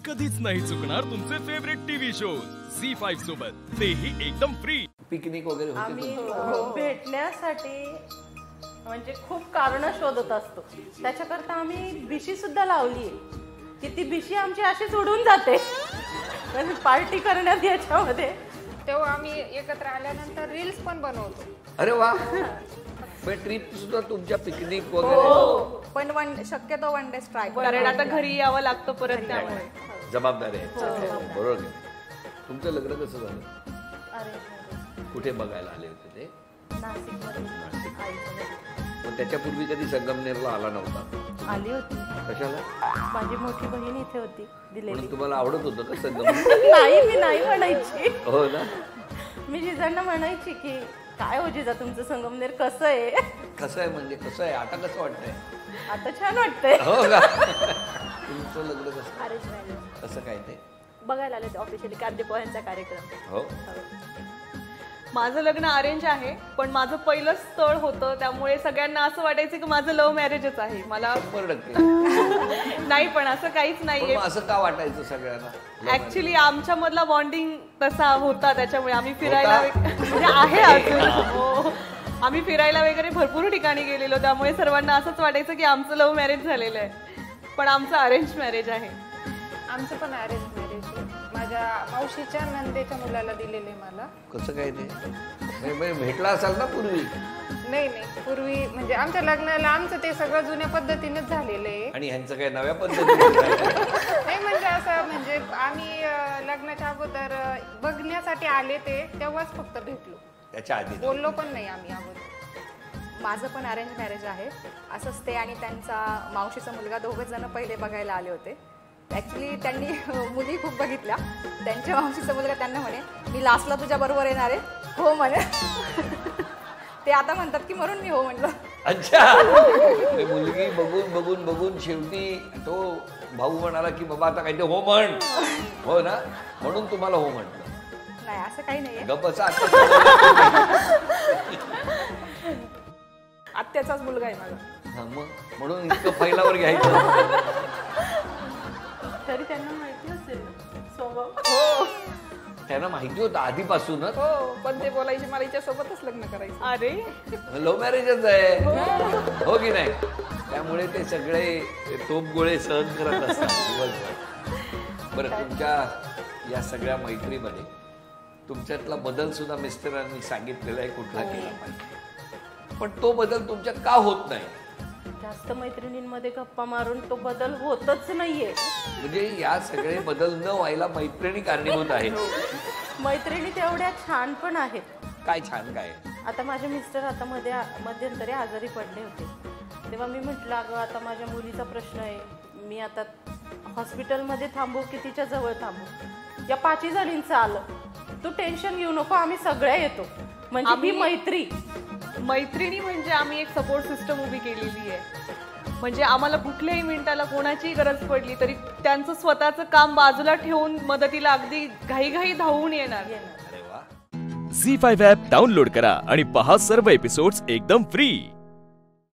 कधीच नाही चुकणार तुमचे फेवरेट टीव्ही शोज झी5 सोबत, तेही एकदम फ्री. पिकनिक वगैरे होते आम्ही भेटण्यासाठी म्हणजे खूप कारण शोधत असतो. त्याच्याकरता आम्ही भिशी सुद्धा लावली आहे की ती भिशी आमची अशीच उडून जाते पार्टी करण्यात याच्यामध्ये. तेव्हा आम्ही एकत्र आल्यानंतर रील्स पण बनवतो. अरे वा. ट्रिप सुद्धा तुमच्या पिकनिक वगैरे पण शक्यतो वन डे ट्राय, कारण आता घरी यावं लागतं परत, त्यामुळे जबाबदारी आहे. बरोबर. तुमचं लग्न कसं झालं? कुठे बघायला आले होते ते? नाशिक. मग त्याच्यापूर्वी कधी संगमनेरला आला नव्हता? आली होती. कशाला? माझी मोठी बहीण इथे होती दिलेली. तुम्हाला आवडत होतं का संगमनेर? नाही, मी नाही म्हणायची. हो ना. मी जिजांना म्हणायची की काय हो जिजा तुमचं संगमनेर कसं आहे. कसं आहे म्हणजे कसं आहे? आता कसं वाटतंय? आता छान वाटतंय. हो का? तुमचं लग्न कसं? Arrange marriage. कसं काय ते बघायला आले ऑफिशियली कार्तिक कार्यक्रम. हो. माझं लग्न अरेंज आहे, पण माझं पहिलं स्थळ होतं, त्यामुळे सगळ्यांना असं वाटायचं की माझं लव्ह मॅरेजच आहे. मला 100% नाही, पण असं काहीच नाहीये. असं का वाटायचं सगळ्यांना? ऍक्च्युली आमच्या मधला बॉन्डिंग तसा होता, त्याच्यामुळे आम्ही फिरायला म्हणजे आहे अजून. हो, आम्ही फिरायला वगैरे भरपूर ठिकाणी गेलेलो, त्यामुळे सर्वांना असंच वाटायचं की आमचं लव्ह मॅरेज झालेलं आहे, पण आमचं अरेंज मॅरेज आहे. आमचं पण अरेंज मॅरेज आहे. माझ्या मावशीच्या नंदेच्या मुलाला दिलेले मला. कसं काय ते? भेटला असाल ना पूर्वी? नाही, पूर्वी म्हणजे आमच्या लग्नाला आमचं ते सगळं जुन्या पद्धतीनेच झालेलं आहे. आणि ह्यांचं काय नव्या पद्धतीने? नाही म्हणजे असं म्हणजे आम्ही लग्नाच्या अगोदर बघण्यासाठी आले ते तेव्हाच फक्त भेटलो. त्याच्या आधी बोललो पण नाही आम्ही अगोदर. माझं पण अरेंज मॅरेज आहे. असंच ते आणि त्यांचा मावशीचा मुलगा दोघं जण पहिले बघायला आले होते. ॲक्च्युली त्यांनी मुली खूप बघितल्या. त्यांच्या मावशीचा मुलगा त्यांना म्हणे मी लास्टला तुझ्या बरोबर येणार आहे. हो म्हणे. ते आता म्हणतात की म्हणून मी हो म्हणलं. अच्छा. मुलगी बघून शेवटी तो भाऊ म्हणाला की बाबा आता काहीतरी हो म्हण. हो ना, म्हणून तुम्हाला हो म्हटलं. नाही असं काही नाहीये. गप्पचा आत्याचाच मुलगा आहे माझा. मग म्हणून इतकं फैलावर घ्यायचं. तरी त्यांना माहिती असेल स्वभाव. हो, त्यांना माहिती होतं आधीपासूनच. हो, पण ते बोलायचे मला हिच्यासोबतच लग्न करायचं. अरे लव्ह मॅरेजच आहे, हो की नाही? त्यामुळे ते सगळे तोपगोळे सहन करत असतात दिवसभर. बरं, तुमच्या या सगळ्या मैत्रीमध्ये तुमच्यातला बदल सुद्धा मिस्टरांनी सांगितलेला आहे कुठला केला पाहिजे, पण तो बदल तुमच्यात का होत नाही? जास्त मैत्रिणींमध्ये गप्पा मारून तो बदल होतच नाहीये. म्हणजे या सगळे बदल न व्हायला मैत्रिणी कारणीभूत आहेत. मैत्रिणी तेवढ्या छान पण आहेत. काय छान काय? आता माझे मिस्टर आता मध्यंतरी आजारी पडले होते, तेव्हा मी म्हटलं अगं आता माझ्या मुलीचा प्रश्न आहे, मी आता हॉस्पिटलमध्ये थांबू की तिच्या जवळ थांबू? या 5 जणींचं आलं, तू टेन्शन घेऊ नको, आम्ही सगळ्या येतो. म्हणजे आम्ही मैत्रिणी म्हणजे आम्ही एक सपोर्ट सिस्टम उभी केलेली आहे. म्हणजे आम्हाला कुठल्याही मिनिटाला कोणाचीही गरज पडली तरी त्यांचं स्वतःचं काम बाजूला ठेवून मदतीला अगदी घाईघाई धावून येणार. झी5 ॲप डाउनलोड करा आणि पहा सर्व एपिसोड्स एकदम फ्री.